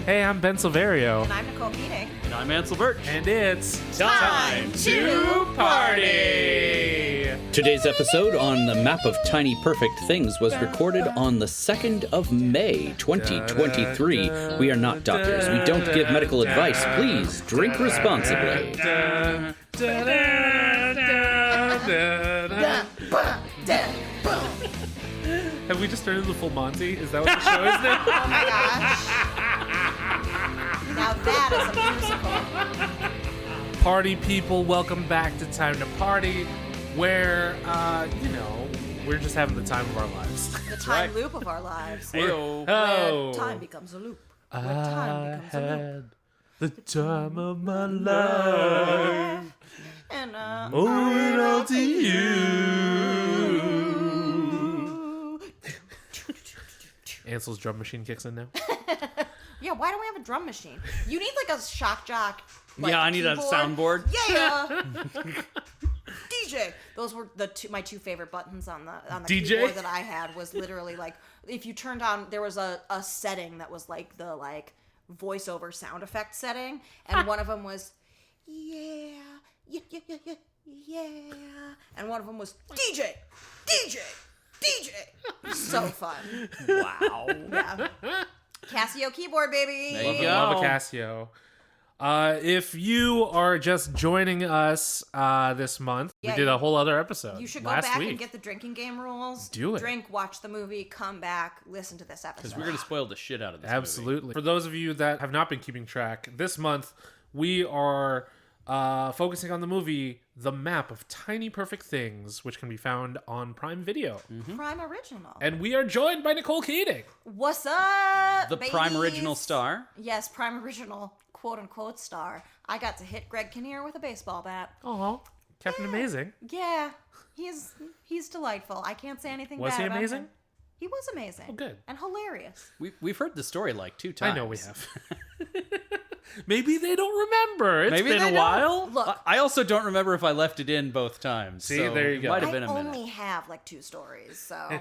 Hey, I'm Ben Silverio. And I'm Nicole Keating. And I'm Ansel Burch. And it's Time to party! Today's episode on the map of tiny perfect things was recorded on the 2nd of May, 2023. We are not doctors. We don't give medical advice. Please drink responsibly. Have we just turned into Full Monty? Is that what the show is now? Oh my gosh. Now that is a musical. Party people, welcome back to Time to Party, where, we're just having the time of our lives. The time loop of our lives. Heyo. Where time becomes a loop. Where I time becomes a loop. had the time of my life. And Owe it all to you. Ansel's drum machine kicks in now. yeah, why don't we have a drum machine? You need like a shock jock. Like, Yeah, I need a keyboard. soundboard. Yeah. DJ. Those were my two favorite buttons on the DJ? keyboard that I had. Was literally like if you turned on, there was a setting that was like the voiceover sound effect setting, and one of them was yeah, and one of them was DJ. So fun. Wow. Yeah. Casio keyboard, baby. There you go. Love a Casio. If you are just joining us this month, Yeah, we did a whole other episode You should go last back week. and get the drinking game rules. Do it. Drink, watch the movie, come back, listen to this episode. Because we're going to spoil the shit out of this Absolutely. For those of you that have not been keeping track, this month we are focusing on the movie The Map of Tiny Perfect Things, which can be found on Prime Video. Prime Original. And we are joined by Nicole Keating. What's up, The babies? Prime Original star. Yes, Prime Original, quote-unquote star. I got to hit Greg Kinnear with a baseball bat. Oh, Captain Amazing. Yeah, he's delightful. I can't say anything Was bad he about amazing? him. He was amazing. Oh, good. And hilarious. We've heard the story like 2 times. I know we have. Maybe they don't remember. It's Maybe been they a while. Look, I also don't remember if I left it in both times. See, so there you go. It might have I been a minute. only have 2 stories, so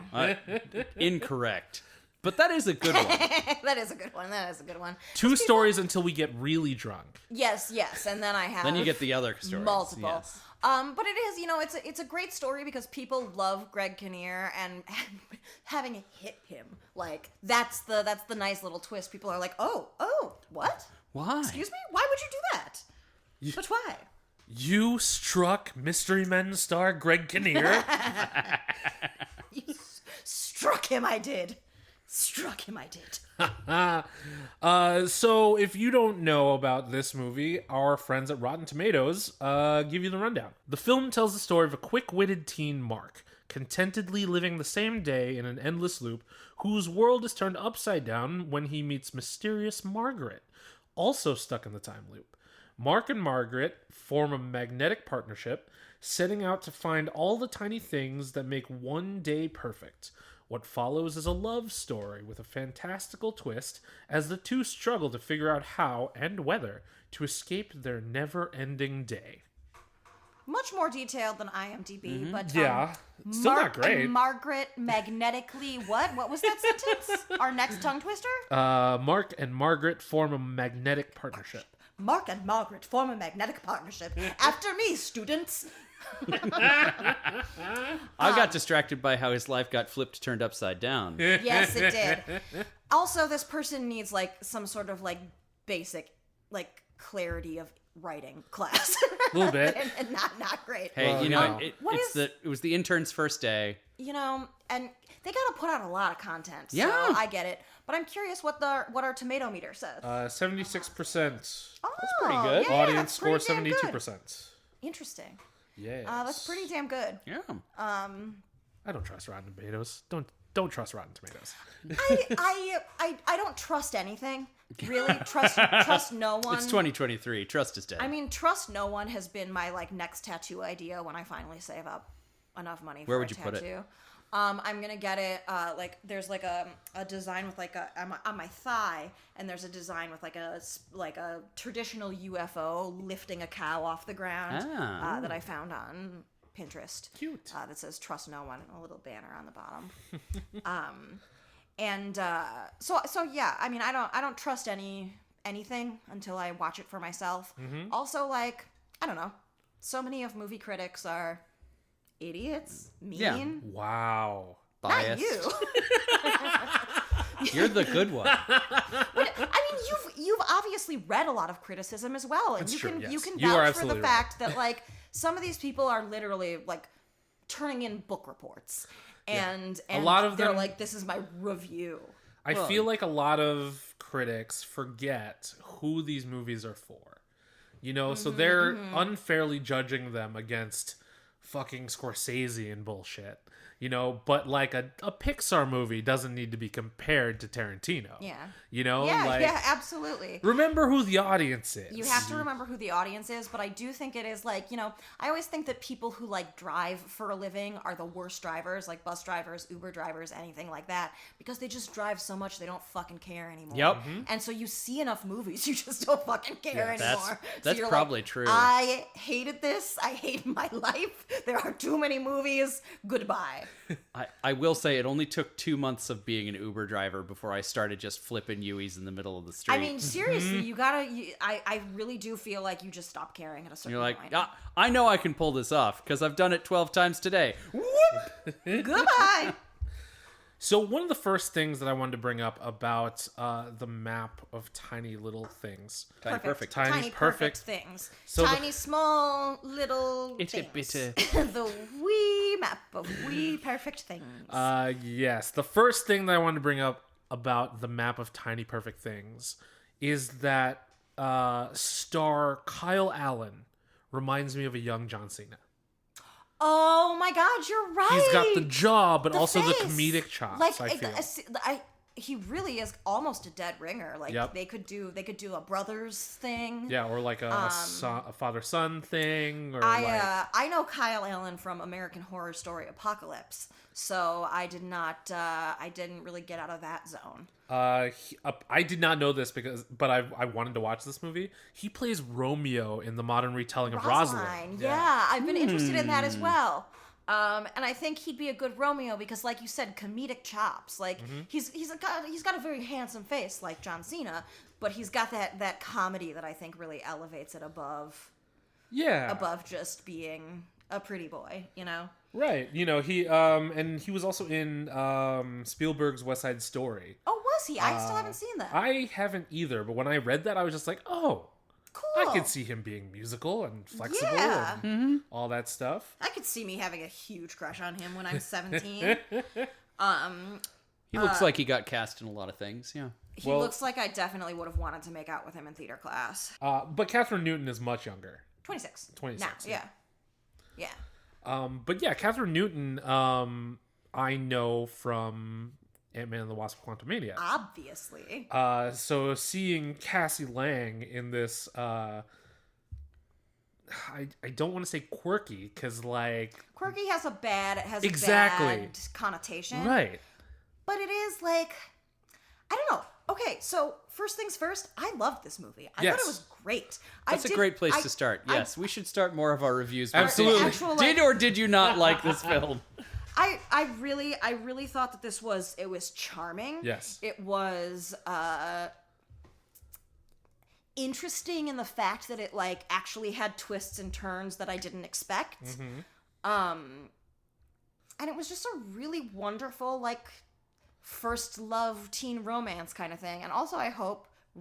Incorrect. But that is a good one. that is a good one. That is a good one. 2 stories until we get really drunk. Yes, and then I have Then you get the other stories. multiple. Yes. But it is, it's a great story because people love Greg Kinnear and having hit him. Like that's the nice little twist. People are like, oh, what? Why? Excuse me? Why would you do that? But why? You struck Mystery Men star Greg Kinnear. Struck him, I did. So if you don't know about this movie, our friends at Rotten Tomatoes give you the rundown. The film tells the story of a quick-witted teen, Mark, contentedly living the same day in an endless loop, whose world is turned upside down when he meets mysterious Margaret, also stuck in the time loop. Mark and Margaret form a magnetic partnership, setting out to find all the tiny things that make one day perfect. What follows is a love story with a fantastical twist as the two struggle to figure out how and whether to escape their never-ending day. Much more detailed than IMDb, but Yeah, still not great. And Margaret magnetically what? What was that sentence? Our next tongue twister? Mark and Margaret form a magnetic partnership. Mark and Margaret form a magnetic partnership. After me, students. I got distracted by how his life got turned upside down. Yes, it did. Also, this person needs some sort of basic clarity of writing class. A little bit. and not great. Hey, Well, it was the intern's first day. And they gotta put out a lot of content. So Yeah. I get it. But I'm curious what our tomato meter says. 76%. Oh, that's pretty good. yeah, Audience that's score pretty damn good. 72%. Interesting. Yes. That's pretty damn good. Yeah. I don't trust Rotten Tomatoes. Don't trust Rotten Tomatoes. I don't trust anything. Really, trust no one. It's 2023. Trust is dead. I mean, trust no one has been my next tattoo idea when I finally save up enough money for Where would a you tattoo. put it? I'm gonna get it. There's a design with on my thigh, and there's a design with a traditional UFO lifting a cow off the ground that I found on Pinterest. Cute. That says "Trust No One" and a little banner on the bottom. And so yeah, I mean, I don't trust anything until I watch it for myself. Also, like, I don't know, so many of movie critics are idiots, mean. Yeah. Wow. Biased. Not you. You're the good one. But, I mean, you've obviously read a lot of criticism as well, and That's you true, can yes. you can You are vouch for the absolutely fact that like some of these people are literally like turning in book reports, and A lot of they're them- like, this is my review. I feel like a lot of critics forget who these movies are for. You know, so they're unfairly judging them against fucking Scorsese and bullshit. You know, but like a Pixar movie doesn't need to be compared to Tarantino. Yeah. You know, Yeah, like, yeah, absolutely. remember who the audience is. You have to remember who the audience is, but I do think it is like, you know, I always think that people who like drive for a living are the worst drivers, like bus drivers, Uber drivers, anything like that, because they just drive so much they don't fucking care anymore. Yep. And so you see enough movies, you just don't fucking care anymore. That's you're probably like, true. I hated this. I hate my life. There are too many movies. Goodbye. I will say it only took 2 months of being an Uber driver before I started just flipping Uis in the middle of the street. I mean, seriously, you gotta. I really do feel like you just stop caring at a certain You're like, point. I know I can pull this off because I've done it 12 times today. Goodbye. So one of the first things that I wanted to bring up about the map of tiny little things. Tiny perfect. Tiny perfect. perfect things. So Tiny small little Itty things. bitty. The wee map of wee perfect things. Yes, the first thing that I wanted to bring up about the map of tiny perfect things is that star Kyle Allen reminds me of a young John Cena. Oh my God, you're right. He's got the jaw, but also the face. comedic chops. Like I feel. he really is almost a dead ringer. Like Yep. they could do a brothers thing. Yeah, or like a father-son thing, or like I know Kyle Allen from American Horror Story Apocalypse, so I didn't really get out of that zone. I did not know this but I wanted to watch this movie. He plays Romeo in the modern retelling of Rosalind. Yeah, I've been interested in that as well. And I think he'd be a good Romeo because, like you said, comedic chops. Like he's got a very handsome face, like John Cena, but he's got that comedy that I think really elevates it above just being a pretty boy, you know? Right. You know, he and he was also in Spielberg's West Side Story. Oh, was he? I still haven't seen that. I haven't either, but when I read that I was just like, "Oh, cool. I could see him being musical and flexible Yeah. and all that stuff." I could see me having a huge crush on him when I'm 17. He looks like he got cast in a lot of things, yeah. He Well- looks like I definitely would have wanted to make out with him in theater class. But Catherine Newton is much younger. 26. 26, Now, yeah. Yeah. But yeah, Catherine Newton, I know from Ant-Man and the Wasp: Quantumania. Obviously. So seeing Cassie Lang in this, I don't want to say quirky because like Quirky has a bad Exactly. connotation. right. But it is like, I don't know. Okay, so first things first, I loved this movie. I thought Yes. it was great. That's a great place to start. Yes, we should start more of our reviews. with Absolutely. saying, Actual, did or did you not like this film? I really thought that it was charming. Yes. It was interesting in the fact that it like actually had twists and turns that I didn't expect. And it was just a really wonderful like first love teen romance kind of thing. And also I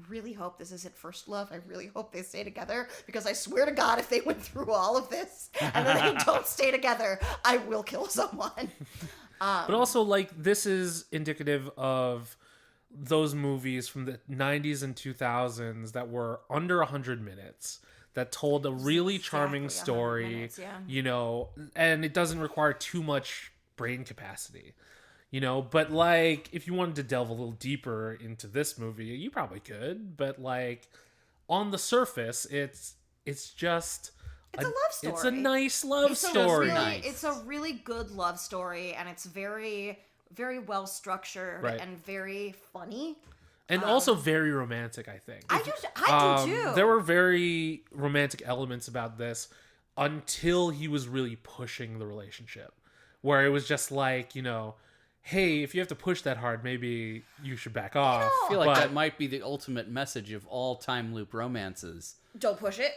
really hope this isn't first love. I really hope they stay together because I swear to God, if they went through all of this and then they don't stay together, I will kill someone. But also, like, this is indicative of those movies from the 90s and 2000s that were under 100 minutes that told a really charming 100 story, minutes, yeah. you know, and it doesn't require too much brain capacity. You know, but like, if you wanted to delve a little deeper into this movie, you probably could. But like, on the surface, it's just It's a love story. It's a nice love story. It's a really good love story, and it's very, very well structured Right. and very funny. And also very romantic, I think. I do too. There were very romantic elements about this until he was really pushing the relationship. Where it was just like, you know, hey, if you have to push that hard, maybe you should back off. I feel like But- that might be the ultimate message of all time loop romances. Don't push it.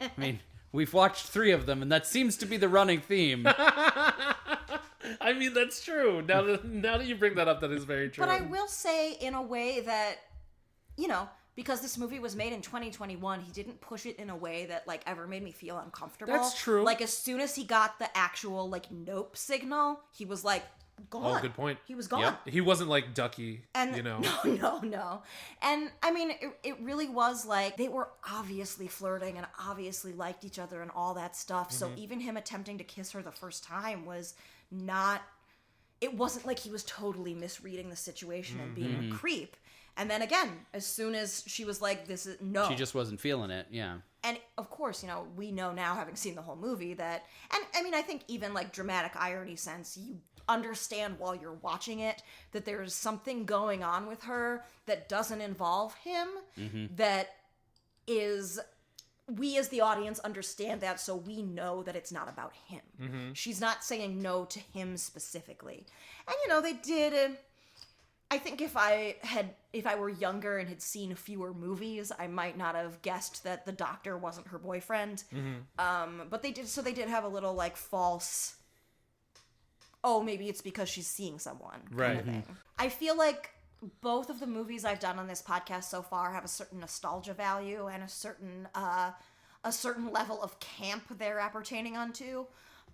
I mean, we've watched 3 of them, and that seems to be the running theme. I mean, that's true. Now that you bring that up, that is very true. But I will say, in a way that, you know, because this movie was made in 2021, he didn't push it in a way that, like, ever made me feel uncomfortable. That's true. Like, as soon as he got the actual, like, nope signal, he was, like, gone. Oh, good point. He was gone. Yep. He wasn't like Ducky, And you know. No. And I mean, it really was like they were obviously flirting and obviously liked each other and all that stuff. So even him attempting to kiss her the first time was not. It wasn't like he was totally misreading the situation and being a creep. And then again, as soon as she was like, "This is no," She just wasn't feeling it, yeah. And of course, you know, we know now, having seen the whole movie, that, and I mean, I think even like dramatic irony sense, you understand while you're watching it that there's something going on with her that doesn't involve him, that is, we as the audience understand that, so we know that it's not about him. She's not saying no to him specifically. And, you know, they did. I think if I were younger and had seen fewer movies, I might not have guessed that the doctor wasn't her boyfriend. But they did have a little like false, oh, maybe it's because she's seeing someone kind of thing. I feel like both of the movies I've done on this podcast so far have a certain nostalgia value and a certain level of camp they're appertaining onto.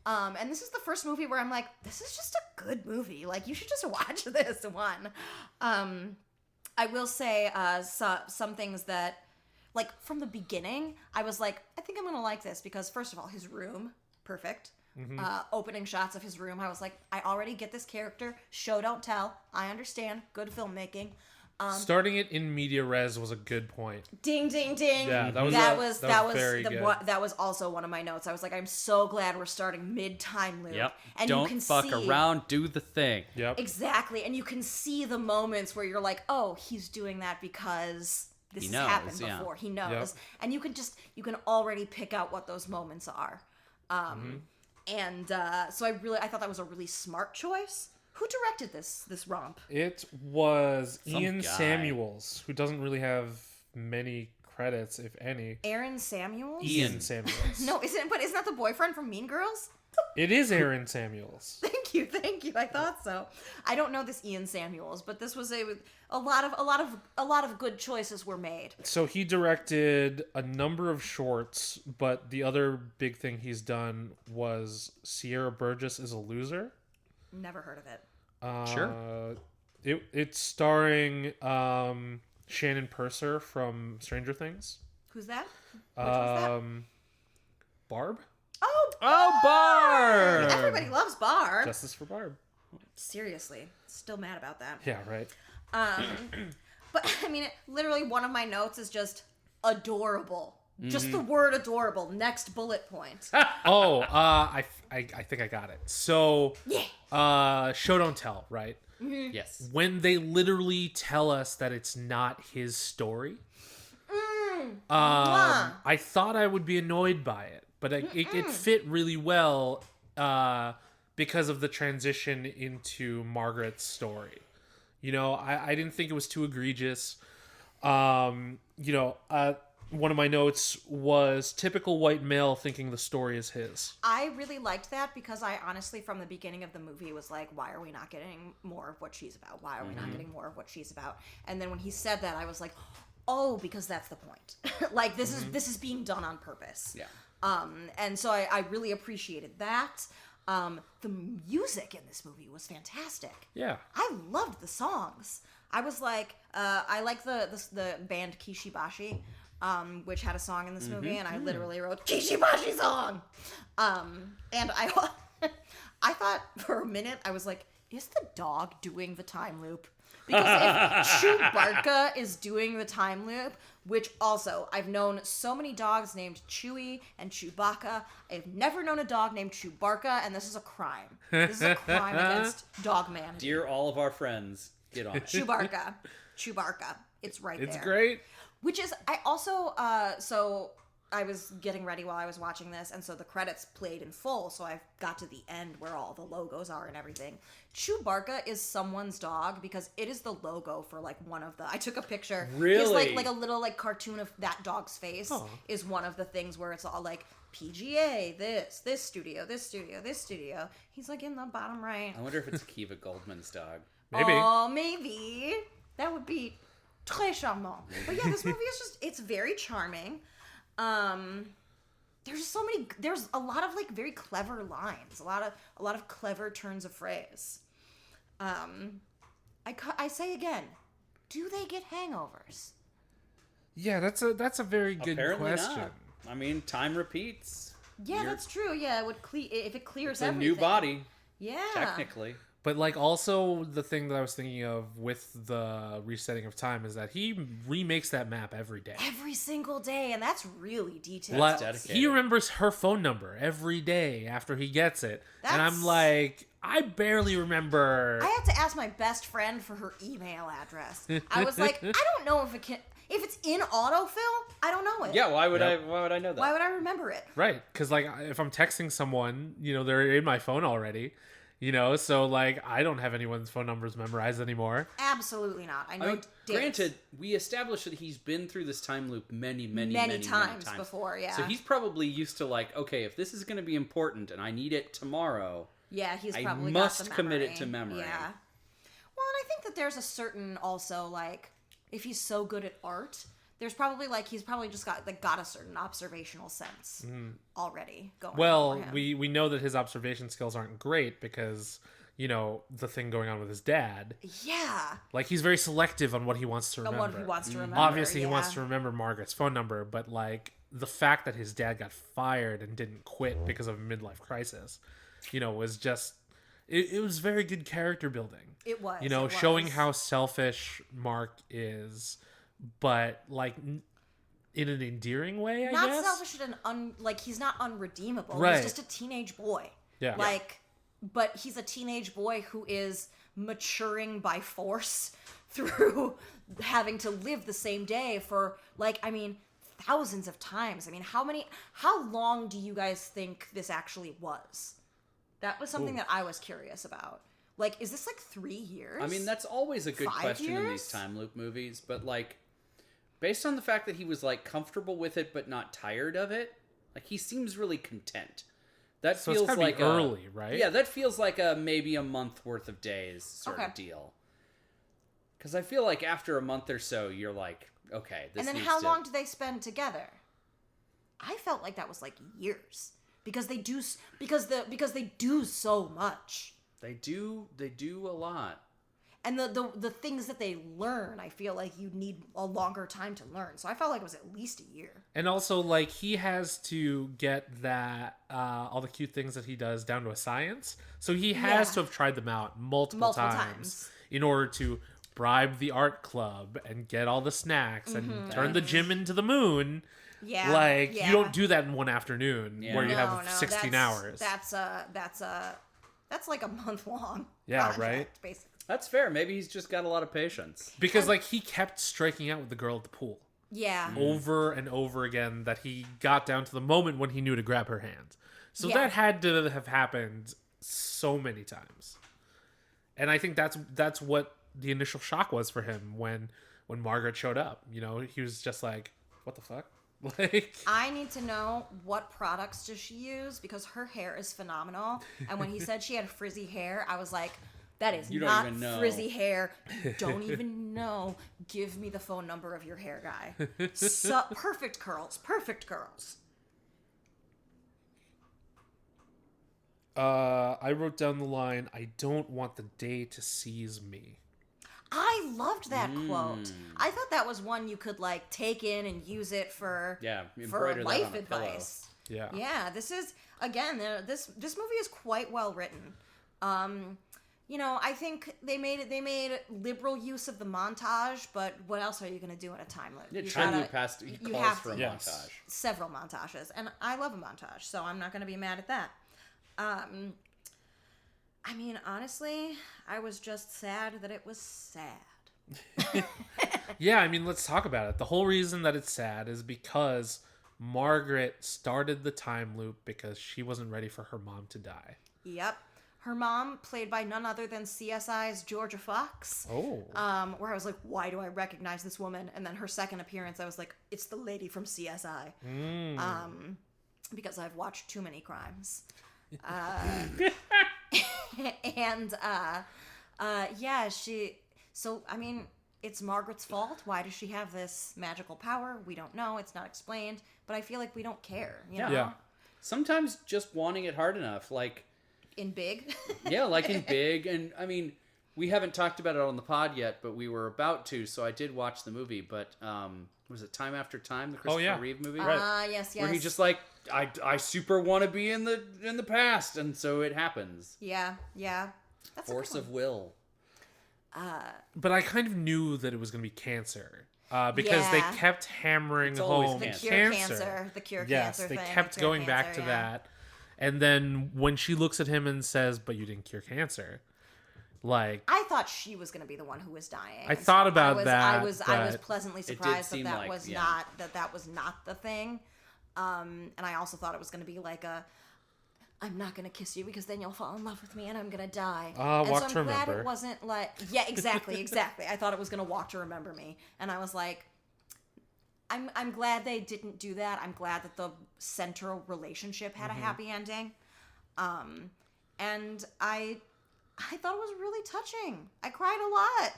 And this is the first movie where I'm like, this is just a good movie. Like, you should just watch this one. I will say some things that, like, from the beginning, I was like, I think I'm going to like this because, first of all, his room, perfect. Opening shots of his room, I was like, I already get this character. Show, don't tell. I understand. Good filmmaking. Starting it in media res was a good point. Ding, ding, ding. Yeah, that was very good. That was also one of my notes. I was like, I'm so glad we're starting mid-time loop. Yep. And Don't you can fuck see, around, do the thing. Yep. Exactly. And you can see the moments where you're like, oh, he's doing that because this He has knows, happened yeah. before. He knows. Yep. And you can already pick out what those moments are. And so I thought that was a really smart choice. Who directed this romp? It was Some Ian guy. Samuels, who doesn't really have many credits, if any. Aaron Samuels? Ian Samuels. No, isn't that the boyfriend from Mean Girls? It is Aaron Samuels. Thank you. I thought so. I don't know this Ian Samuels, but this was a lot of good choices were made. So he directed a number of shorts, but the other big thing he's done was Sierra Burgess is a Loser. Never heard of it. Sure. It's starring Shannon Purser from Stranger Things. Who's that? Which was Barb? that? Oh, Barb! Everybody loves Barb. Justice for Barb. Seriously, still mad about that. Yeah, right. But I mean, literally one of my notes is just adorable. Just the word adorable. Next bullet point. I think I got it. So, Yeah. show don't tell, right? Yes. When they literally tell us that it's not his story, I thought I would be annoyed by it, but it fit really well because of the transition into Margaret's story. You know, I didn't think it was too egregious. One of my notes was typical white male thinking the story is his. I really liked that because I honestly, from the beginning of the movie, was like, why are we not getting more of what she's about? Why are we not getting more of what she's about? And then when he said that, I was like, oh, because that's the point. Like, this is being done on purpose. Yeah. And so I really appreciated that. The music in this movie was fantastic. Yeah. I loved the songs. I was like, I like the band Kishibashi, which had a song in this movie, and I literally wrote Kishibashi song. And I thought for a minute, I was like, is the dog doing the time loop? Because if Chewbacca is doing the time loop, which also, I've known so many dogs named Chewie and Chewbacca. I've never known a dog named Chewbacca, and this is a crime. This is a crime against dog man. Dear all of our friends, get on it. Chewbacca. It's right there. It's great. Which is, I also, so I was getting ready while I was watching this, and so the credits played in full, so I got to the end where all the logos are and everything. Chewbacca is someone's dog because it is the logo for like one of the... I took a picture. Really? It's like a little like cartoon of that dog's face is one of the things where it's all like PGA, this studio, this studio, this studio. He's like in the bottom right. I wonder if it's Kiva Goldman's dog. Maybe. Oh, maybe. That would be très charmant. But yeah, this movie is just... It's very charming. There's a lot of like very clever lines, a lot of clever turns of phrase. I say again, do they get hangovers? Yeah, that's a very good Apparently question. not. I mean, time repeats. Yeah, that's true. Yeah, if it clears It's a everything. new body, Yeah. technically. But like also the thing that I was thinking of with the resetting of time is that he remakes that map every day. Every single day, and that's really detailed. That's dedicated. He remembers her phone number every day after he gets it. And I'm That's- like, I barely remember. I had to ask my best friend for her email address. I was like, I don't know if it's in autofill. I don't know it. Yeah, why would Yep. I know that? Why would I remember it? Right, because like if I'm texting someone, they're in my phone already. So like I don't have anyone's phone numbers memorized anymore. Absolutely not. I know. I mean, dates. granted, we established that he's been through this time loop many times before. Yeah. So he's probably used to like, okay, if this is going to be important and I need it tomorrow, Yeah, he's I probably must got the commit memory. it to memory. Yeah. Well, and I think that there's a certain also like if he's so good at art, there's probably like he's probably just got a certain observational sense already going. Well, for him. we know that his observation skills aren't great because the thing going on with his dad. Yeah. Like he's very selective on what he wants to On remember. what he wants to remember. Obviously, yeah. he wants to remember Margaret's phone number, but like the fact that his dad got fired and didn't quit because of a midlife crisis, was just it was very good character building. It was. Showing how selfish Mark is, but like in an endearing way, I not guess. selfish and he's not unredeemable. Right. He's just a teenage boy. Yeah. But he's a teenage boy who is maturing by force through having to live the same day for thousands of times. I mean, how long do you guys think this actually was? That was something that I was curious about. Like, is this 3 years? I mean, that's always a good 5 question in years? these time loop movies, but based on the fact that he was comfortable with it but not tired of it, he seems really content. That So feels it's gotta like be early, right? Yeah, that feels like maybe a month worth of days sort of deal. Because I feel like after a month or so, you're like, okay, this. And then needs how to... long do they spend together? I felt like that was years because they do so much. They do a lot. And the things that they learn, I feel like you need a longer time to learn. So I felt like it was at least a year. And also, he has to get that all the cute things that he does down to a science. So he has to have tried them out multiple times in order to bribe the art club and get all the snacks and turn the gym into the moon. Yeah, you don't do that in one afternoon where you have 16 hours. That's like a month long. Yeah, project, right? Basically. That's fair. Maybe he's just got a lot of patience. Because he kept striking out with the girl at the pool. Yeah. Over and over again, that he got down to the moment when he knew to grab her hand. So that had to have happened so many times. And I think that's what the initial shock was for him when Margaret showed up. He was just like, what the fuck? I need to know what products does she use because her hair is phenomenal. And when he said she had frizzy hair, I was like, that is not frizzy hair. You don't even know. Give me the phone number of your hair guy. So perfect curls. Perfect curls. I wrote down the line, I don't want the day to seize me. I loved that quote. I thought that was one you could take in and use it for life advice. Yeah. Yeah, this is again this movie is quite well written. I think they made liberal use of the montage, but what else are you going to do in a time loop? Yeah, time loop calls for a montage. Several montages, and I love a montage, so I'm not going to be mad at that. I mean, honestly, I was just sad that it was sad. Yeah, I mean, let's talk about it. The whole reason that it's sad is because Margaret started the time loop because she wasn't ready for her mom to die. Yep. Her mom, played by none other than CSI's Georgia Fox. Oh. Where I was like, why do I recognize this woman? And then her second appearance, I was like, it's the lady from CSI. Because I've watched too many crimes. It's Margaret's fault. Why does she have this magical power? We don't know. It's not explained. But I feel like we don't care, you know? Yeah. Sometimes just wanting it hard enough, like... In Big? Yeah, like in Big. And, I mean, we haven't talked about it on the pod yet, but we were about to, so I did watch the movie. But, was it Time After Time, the Christopher Reeve movie? Yes. Where he's just like, I super want to be in the past, and so it happens. Yeah. That's Force of will. But I kind of knew that it was going to be cancer. Because they kept hammering home the cure cancer. The cure yes, cancer they thing. kept going back to that. And then when she looks at him and says, but you didn't cure cancer. Like, I thought she was going to be the one who was dying. I thought about that. I was pleasantly surprised that was not the thing. And I also thought it was going to be like I'm not going to kiss you because then you'll fall in love with me and I'm going to die. Walk so I'm to glad remember. it wasn't like, yeah, exactly. I thought it was going to Walk to Remember Me. And I was like, I'm glad they didn't do that. I'm glad that the central relationship had a happy ending. And I thought it was really touching. I cried a lot.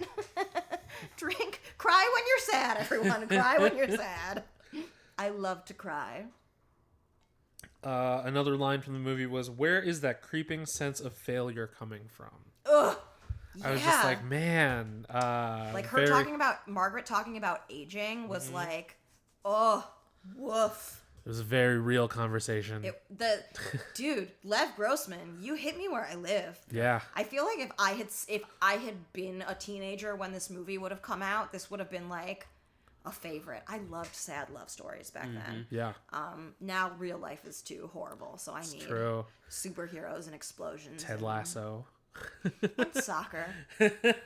Cry when you're sad, everyone. Cry when you're sad. I love to cry. Another line from the movie was, where is that creeping sense of failure coming from? Ugh. I was just like, man. Like her Margaret talking about aging was like, oh, woof. It was a very real conversation. Dude, Lev Grossman, you hit me where I live. Yeah. I feel like if I had been a teenager when this movie would have come out, this would have been like a favorite. I loved sad love stories back then. Yeah. Now real life is too horrible, so I need superheroes and explosions. Ted Lasso. And soccer.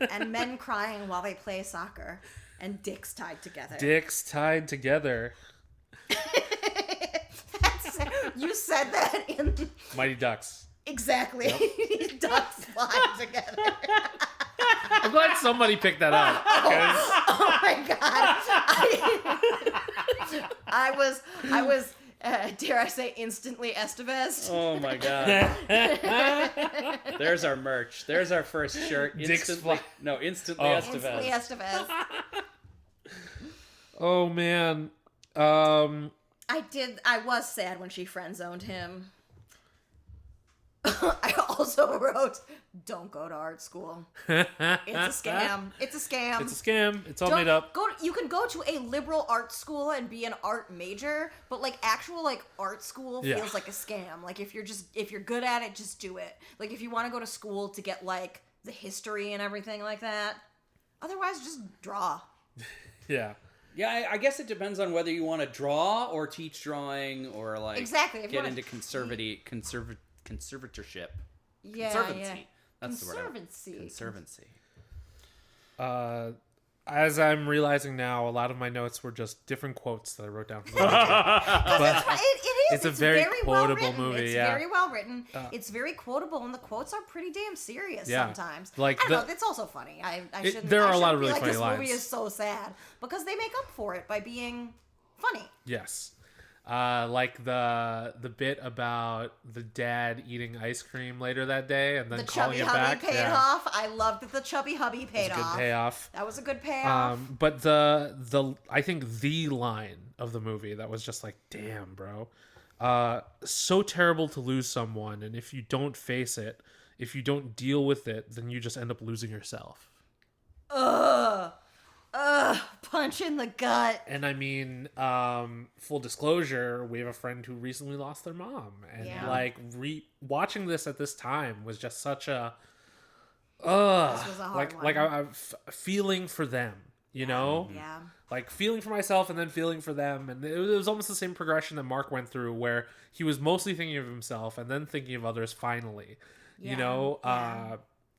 And men crying while they play soccer. And dicks tied together. You said that in Mighty Ducks. Exactly. Yep. Ducks flying together. I'm glad somebody picked that up. Oh my god. I was dare I say, instantly Estevez. Oh my god. There's our merch. There's our first shirt. Instantly Estevez. Instantly Estevez. Oh man. I was sad when she friend-zoned him. I also wrote, don't go to art school. It's a scam. It's all made up. You can go to a liberal art school and be an art major, but like actual like art school feels like a scam. Like if you're good at it, just do it. Like if you want to go to school to get like the history and everything like that, otherwise just draw. Yeah. Yeah, I guess it depends on whether you want to draw or teach drawing or like get into conservatorship. Yeah, Conservancy. That's Conservancy. The word. Conservancy. As I'm realizing now, a lot of my notes were just different quotes that I wrote down from the movie. But it's a very quotable movie. It's very well written. It's very quotable, and the quotes are pretty damn serious sometimes. Like I don't know. It's also funny. There are a lot of really funny this lines. This movie is so sad because they make up for it by being funny. Yes. Like the bit about the dad eating ice cream later that day and then calling it back. The chubby hubby paid off. I loved that the chubby hubby paid off. Good payoff. That was a good payoff. But the I think the line of the movie that was just like, damn, bro. So terrible to lose someone, and if you don't face it, if you don't deal with it, then you just end up losing yourself. Punch in the gut. And I mean, full disclosure, we have a friend who recently lost their mom, and like watching this at this time was just such a this was a hard one. like I'm feeling for them, you know, like feeling for myself and then feeling for them, and it was almost the same progression that Mark went through, where he was mostly thinking of himself and then thinking of others. Finally, you know,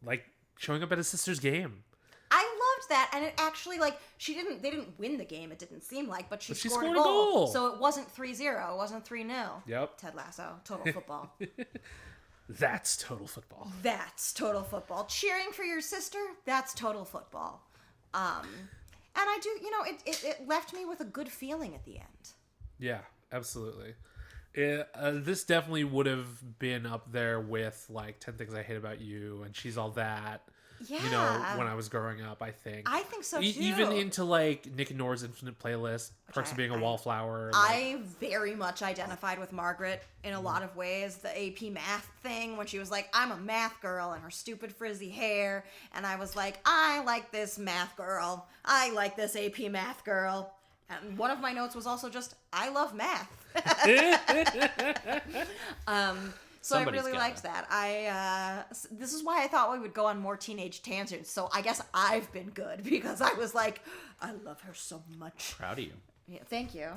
like showing up at his sister's game. I loved that, and it actually, like, they didn't win the game, it didn't seem like, but she scored a goal. goal. So it wasn't 3-0, it wasn't 3-0. Yep. Ted Lasso, total football. That's total football. That's total football. Cheering for your sister, that's total football. And I do, it left me with a good feeling at the end. Yeah, absolutely. This definitely would have been up there with, like, 10 Things I Hate About You and She's All That. Yeah. When I was growing up, I think. I think so, too. Even into, like, Nick and Nora's Infinite Playlist, Perks of Being a Wallflower. I very much identified with Margaret in a lot of ways. The AP math thing, when she was like, I'm a math girl, and her stupid frizzy hair. And I was like, I like this math girl. I like this AP math girl. And one of my notes was also just, I love math. So I really liked that. This is why I thought we would go on more teenage tangents. So I guess I've been good because I was like, I love her so much. Proud of you. Yeah, thank you.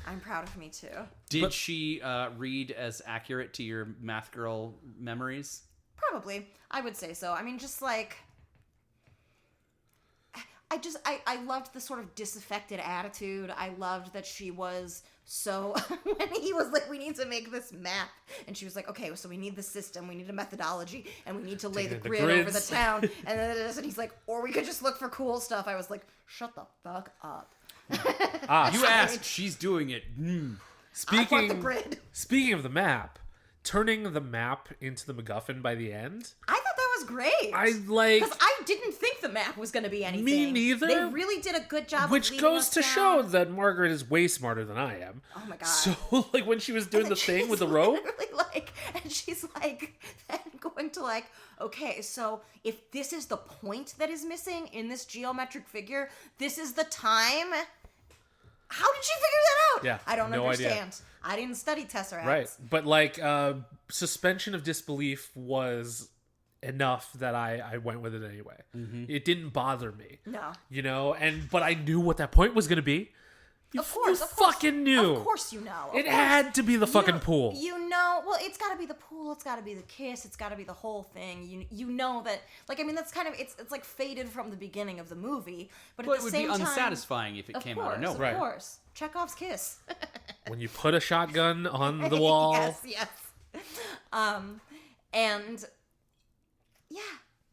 I'm proud of me too. Did she read as accurate to your math girl memories? Probably. I would say so. I mean, just like... I loved the sort of disaffected attitude. I loved that she was so... when he was like, we need to make this map. And she was like, okay, so we need the system, we need a methodology, and we need to lay the grid over the town. And he's like, or we could just look for cool stuff. I was like, shut the fuck up. You asked, she's doing it. I want the grid. Speaking of the map, turning the map into the MacGuffin by the end... I thought that was great. Because I didn't think the map was going to be anything. Me neither. They really did a good job Which of leading goes us to down. show that Margaret is way smarter than I am. Oh my god. So, like, when she was doing the thing with the rope... And she's like, then going to like, okay, so if this is the point that is missing in this geometric figure, this is the time... How did she figure that out? Yeah, I don't no understand. idea. I didn't study Tesseracts. Right. But, like, suspension of disbelief was enough that I went with it anyway. Mm-hmm. It didn't bother me. No. But I knew what that point was going to be. You fucking knew. Of course you know. It had to be the fucking pool. You know, well, it's got to be the pool. It's got to be the kiss. It's got to be the whole thing. You know that, like, I mean, that's kind of, it's like faded from the beginning of the movie. But at the same time... it would be unsatisfying if it came out of nowhere. Of course. Chekhov's kiss. When you put a shotgun on the wall. Yes. And, yeah,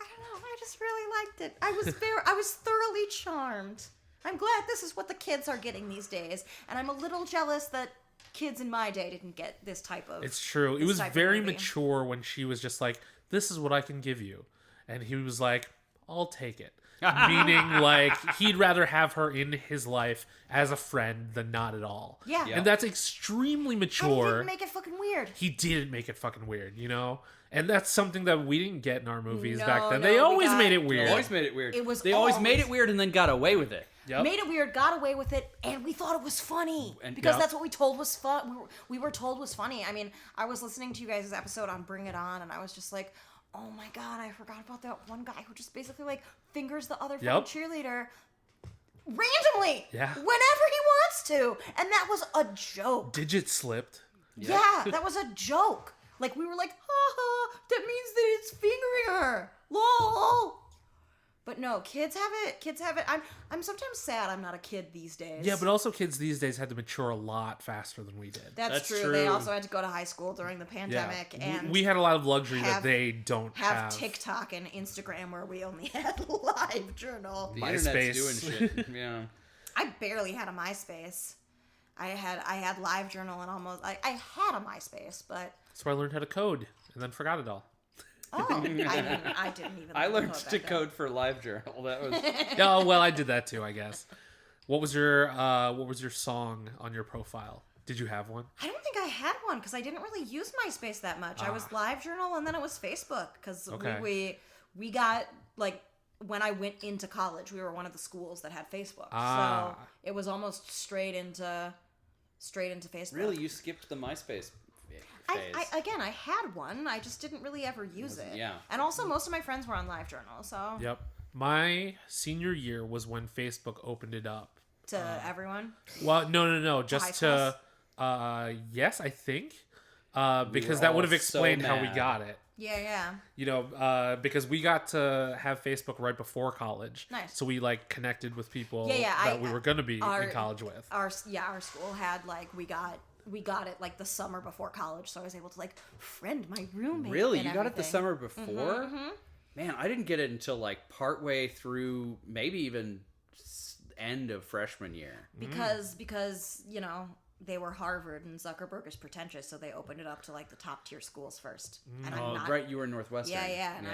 I don't know. I just really liked it. I was thoroughly charmed. I'm glad this is what the kids are getting these days, and I'm a little jealous that kids in my day didn't get this type of... It's true. It was very mature when she was just like, this is what I can give you. And he was like, I'll take it. Meaning, like, he'd rather have her in his life as a friend than not at all. Yeah. And that's extremely mature. And he didn't make it fucking weird. He didn't make it fucking weird, you know? And that's something that we didn't get in our movies back then. No, They always made it weird. They always made it weird. They always made it weird and then got away with it. Yep. Made it weird, got away with it, and we thought it was funny because that's what we told was fun. We were told was funny. I mean, I was listening to you guys' episode on Bring It On, and I was just like, oh my god, I forgot about that one guy who just basically like fingers the other cheerleader randomly, whenever he wants to, and that was a joke. Digit slipped. Yeah, that was a joke. Like we were like, ha ha, that means that it's fingering her. Lol. But no, kids have it. I'm sometimes sad I'm not a kid these days. Yeah, but also kids these days had to mature a lot faster than we did. That's true. They also had to go to high school during the pandemic, and we had a lot of luxury that they don't have TikTok and Instagram where we only had LiveJournal. The internet's doing shit. Yeah. I barely had a MySpace. I had LiveJournal and almost I had a MySpace, but that's where I learned how to code and then forgot it all. Oh, I didn't even. I learned to code for LiveJournal. That was. Oh well, I did that too, I guess. What was your song on your profile? Did you have one? I don't think I had one because I didn't really use MySpace that much. I was LiveJournal and then it was Facebook because we got like when I went into college, we were one of the schools that had Facebook, so it was almost straight into Facebook. Really, you skipped the MySpace. I had one. I just didn't really ever use it. Yeah. And also, most of my friends were on LiveJournal, so. Yep. My senior year was when Facebook opened it up. To everyone? Well, no. Just to, yes, I think. Because that would have explained how we got it. Yeah. Because we got to have Facebook right before college. Nice. So we like connected with people Yeah, that we were going to be in college with. Our school had like we got it like the summer before college, so I was able to like friend my roommate. Really? And You got it the everything. summer before? Man, I didn't get it until like partway through, maybe even end of freshman year. Because they were Harvard and Zuckerberg is pretentious, so they opened it up to like the top tier schools first. And I'm not, right, you were Northwestern. Yeah, and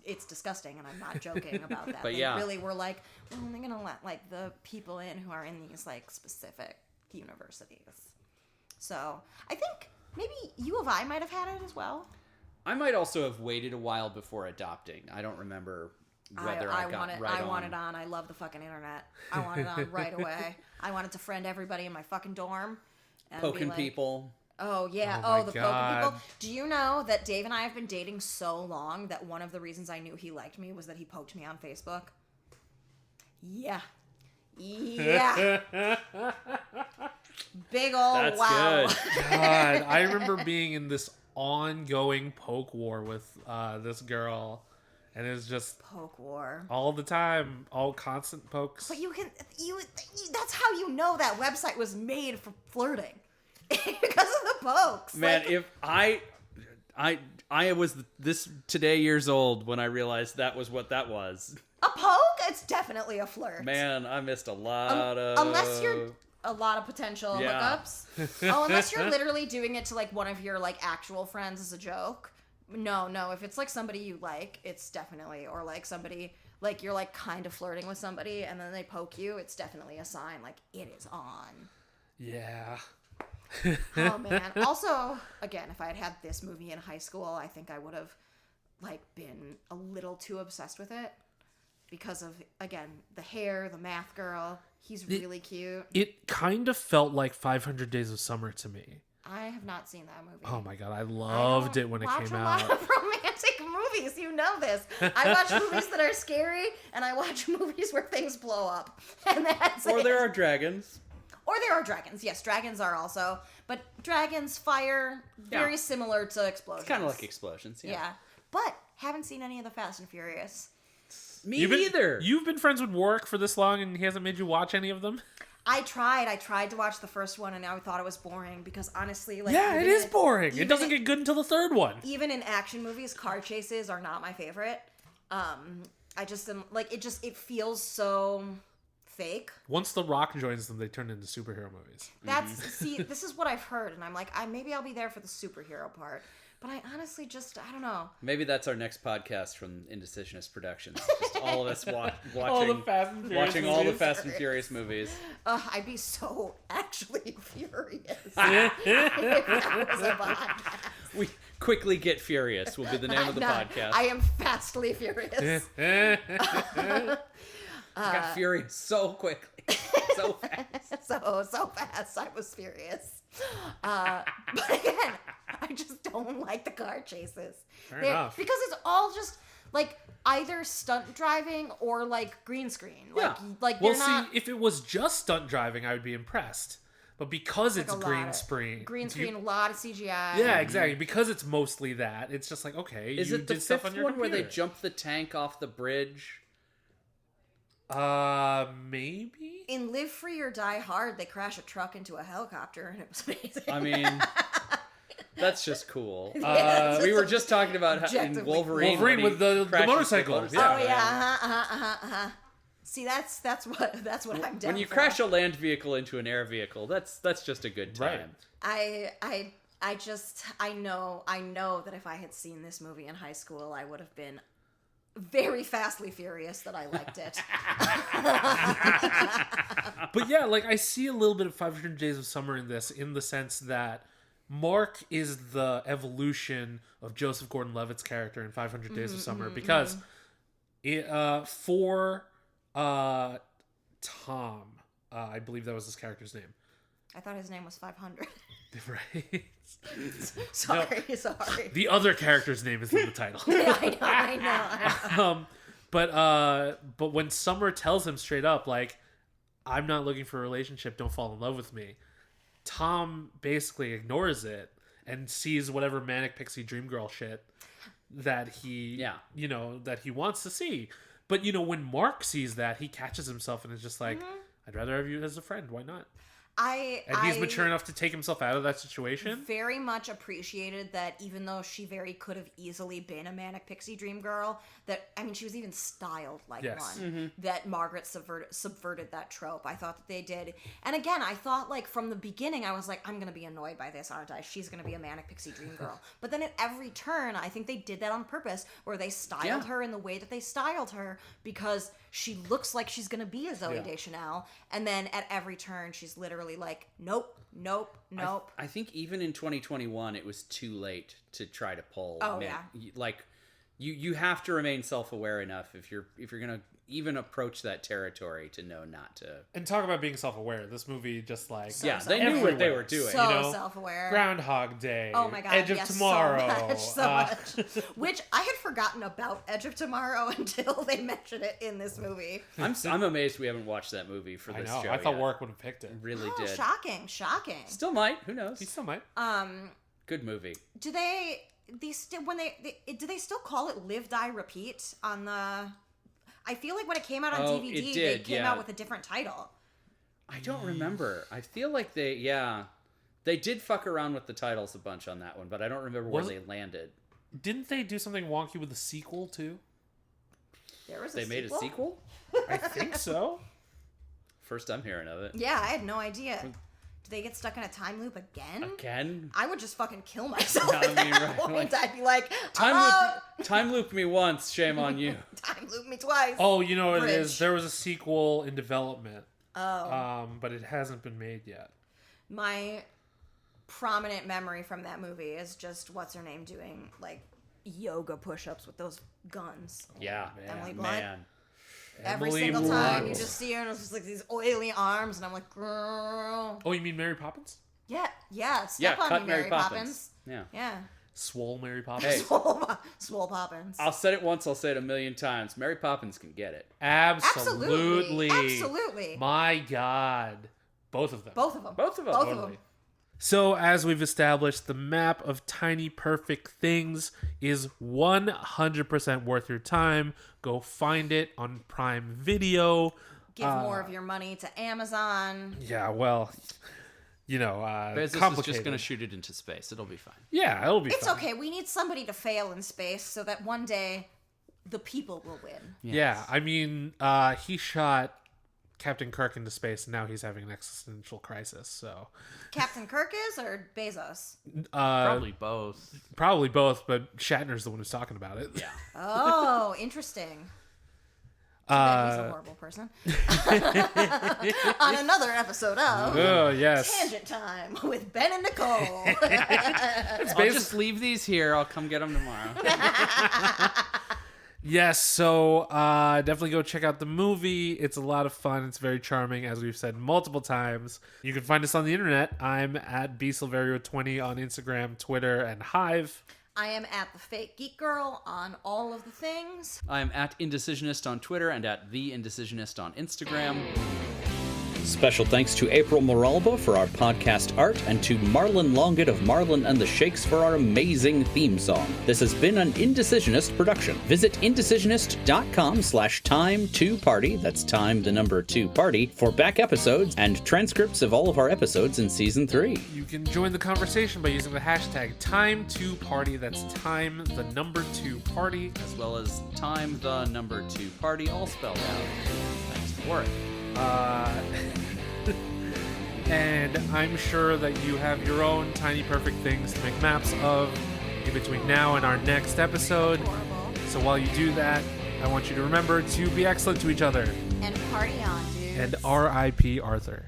it's disgusting, and I'm not joking about that. But they yeah. really were like, we're only gonna let like the people in who are in these like specific universities. So I think maybe U of I might have had it as well. I might also have waited a while before adopting. I don't remember whether I got it right on. I want it on. I love the fucking internet. I want it on right away. I wanted to friend everybody in my fucking dorm. And Poking people. Oh, yeah. Oh, my the God. poking people. Do you know that Dave and I have been dating so long that one of the reasons I knew he liked me was that he poked me on Facebook? Yeah. Yeah. Big ol' That's wow. good. God, I remember being in this ongoing poke war with this girl, and it was just Poke war. all the time, all constant pokes. But you that's how you know that website was made for flirting. Because of the pokes. Man, Like, if I was today years old when I realized that was what that was. a poke, it's definitely a flirt. Man, I missed a lot of... Unless you're a lot of potential Yeah. hookups. Unless you're literally doing it to like one of your like actual friends as a joke. No. If it's like somebody you like, it's definitely, or like somebody like you're like kind of flirting with somebody and then they poke you, it's definitely a sign like it is on. Yeah. Oh man. Also, again, if I had had this movie in high school, I think I would have like been a little too obsessed with it because of, again, the hair, the math girl. He's really cute. It kind of felt like 500 Days of Summer to me. I have not seen that movie. Oh my God, I loved it when it came I watch a out. lot of romantic movies. You know this. I watch movies that are scary, and I watch movies where things blow up, and that's Or it. there are dragons. Or there are dragons. Yes, dragons are also, but dragons, fire, very similar to explosions. It's kind of like explosions, Yeah, but haven't seen any of the Fast and Furious. Me neither. You've been friends with Warwick for this long, and he hasn't made you watch any of them? I tried to watch the first one, and I thought it was boring because honestly, like, Yeah, it even is boring. It even doesn't get good until the third one. even in action movies, car chases are not my favorite. I just didn't like it. It feels so fake. Once The Rock joins them, they turn into superhero movies. That's see, this is what I've heard, and I'm like, maybe I'll be there for the superhero part. But I honestly I don't know. Maybe that's our next podcast from Indecisionist Productions. Just all of us watching All the Fast and Furious watching all the movies. Fast and Furious movies. I'd be so actually furious if that was a podcast. We quickly get furious will be the name of the Not- podcast. I am fastly furious. got furious so quickly, so fast. so fast. I was furious. But again, I just don't like the car chases. Fair enough. Because it's all just like either stunt driving or like green screen. Yeah. Like Well, they're not if it was just stunt driving, I would be impressed. But because like it's a green lot of- screen, green screen, a lot of CGI. yeah, exactly. Because it's mostly that, it's just like, okay, Is you it the did stuff fifth on your one where they computer. jump the tank off the bridge? Maybe. In Live Free or Die Hard, they crash a truck into a helicopter, and it was amazing. I mean, that's just cool. Yeah, We it's were just talking about in objectively Wolverine. Wolverine when he with the crashes motorcycle. Oh Yeah. yeah, See, that's what I'm down When you for. crash a land vehicle into an air vehicle, that's just a good time. Right. I know that if I had seen this movie in high school, I would have been very fastly furious that I liked it. But yeah, like I see a little bit of 500 Days of Summer in this, in the sense that Mark is the evolution of Joseph Gordon-Levitt's character in 500 Days of Summer, because for Tom, I believe that was his character's name. I thought his name was 500. Right? Sorry. The other character's name is in the title. Yeah, I know. But when Summer tells him straight up, like, I'm not looking for a relationship, don't fall in love with me, Tom basically ignores it and sees whatever manic pixie dream girl shit that he, that he wants to see. But, when Mark sees that, he catches himself and is just like, I'd rather have you as a friend. Why not? And he's mature enough to take himself out of that situation. Very much appreciated that even though she could have easily been a manic pixie dream girl, she was even styled like one, that Margaret subverted that trope. I thought that they did. And again, I thought like from the beginning, I was like, I'm going to be annoyed by this, aren't I? She's going to be a manic pixie dream girl. But then at every turn, I think they did that on purpose, where they styled her in the way that they styled her because she looks like she's going to be a Zooey Deschanel. And then at every turn, she's literally like, nope. I think even in 2021, it was too late to try to pull. Like, you have to remain self-aware enough if you're gonna even approach that territory to know not to. And talk about being self-aware. This movie just like they knew what they were doing. So self-aware. Groundhog Day. Oh my god, Edge of Tomorrow. So much. Which I had forgotten about Edge of Tomorrow until they mentioned it in this movie. I'm amazed we haven't watched that movie for this show. I thought Warwick would have picked it. Really did. Shocking. Still might. Who knows? He still might. Good movie. Do they still call it Live Die Repeat on the? I feel like when it came out on DVD, they came out with a different title. I don't remember. I feel like they did fuck around with the titles a bunch on that one, but I don't remember where they landed. Didn't they do something wonky with the sequel too? They made a sequel? I think so. First I'm hearing of it. Yeah, I had no idea. Do they get stuck in a time loop again? Again? I would just fucking kill myself at right. that point. I'd be like, time looped me once, shame on you. Time looped me twice. Oh, you know what it is? There was a sequel in development. Oh. But it hasn't been made yet. My prominent memory from that movie is just what's-her-name doing, like, yoga push-ups with those guns. Yeah. Emily Blunt. Man. Every single time you just see her and it's just like these oily arms and I'm like, girl. Oh, you mean Mary Poppins? Yeah. Step on me, Mary Poppins. Yeah. Swole Mary Poppins. Hey. Swole Poppins. I'll say it once, I'll say it a million times. Mary Poppins can get it. Absolutely. Absolutely. My God. Both of them. Totally. So, as we've established, the map of Tiny Perfect Things is 100% worth your time. Go find it on Prime Video. Give more of your money to Amazon. Yeah, well, Bezos is just going to shoot it into space. It'll be fine. Yeah, it'll be fine. It's okay. We need somebody to fail in space so that one day the people will win. Yes. Yeah, I mean, he shot Captain Kirk into space, and now he's having an existential crisis. So, Captain Kirk is or Bezos? Probably both. Probably both, but Shatner's the one who's talking about it. Yeah. Oh, interesting. He's a horrible person. On another episode of Tangent Time with Ben and Nicole. I'll just leave these here. I'll come get them tomorrow. Yes, so definitely go check out the movie. It's a lot of fun. It's very charming, as we've said multiple times. You can find us on the internet. I'm at bsilverio20 on Instagram, Twitter, and Hive. I am at the Fake Geek Girl on all of the things. I'm at Indecisionist on Twitter and at The Indecisionist on Instagram. Special thanks to April Moralba for our podcast art and to Marlon Longgett of Marlon and the Shakes for our amazing theme song. This has been an Indecisionist production. Visit indecisionist.com/time2party, that's time the number 2 party, for back episodes and transcripts of all of our episodes in season 3. You can join the conversation by using the hashtag time2party, that's time the number 2 party, as well as time the number 2 party, all spelled out. Thanks for it. And I'm sure that you have your own tiny perfect things to make maps of in between now and our next episode. So while you do that, I want you to remember to be excellent to each other. And party on, dude. And R.I.P. Arthur.